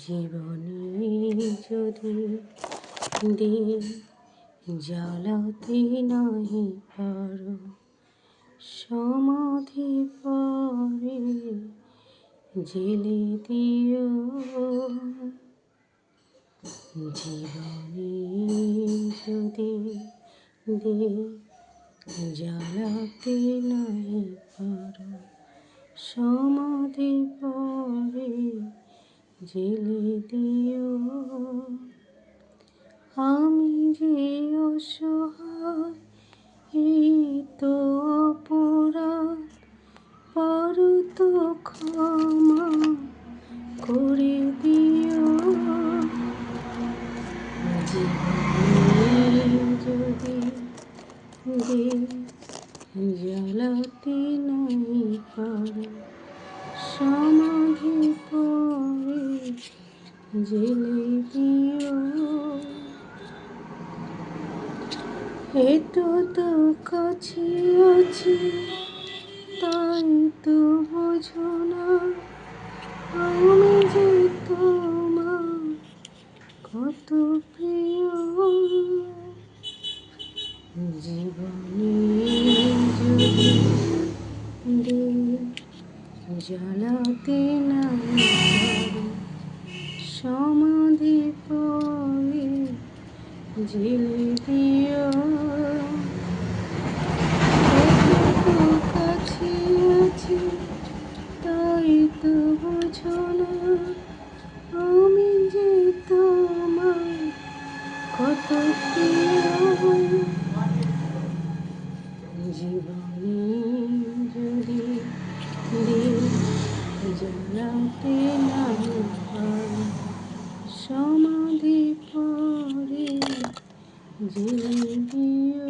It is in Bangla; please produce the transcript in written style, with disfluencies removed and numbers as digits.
জীবনে যদি দিন জ্বালাতে নাহি পারো, সমাধি পরে জেলে দিও। জীবনে যদি দিন জ্বালাতে নাহি পারো, সমাধি পরে জেলে দিও। আমি যে অসহায়, এই তো অপরাধ, পারো তো ক্ষমা করে দিও। জীবনে যদি দিন জ্বালাতে নাহি পারো, সমাধি পরে জেলে দিও। এতো তো কাছে আছি, তাই তো বোঝো না, আমি যে তোমার কত প্রিয়। জীবনে যদি দিন জ্বালাতে নাহি পারো, সমাধি পরে জেলে দিও। এত কাছে আছি, তাই তো বোঝো না, আমি যে তোমার কত প্রিয়। জীবনে যদি দিন জ্বালাতে নাহি পারো, সমাধি পরে জেলে দিও।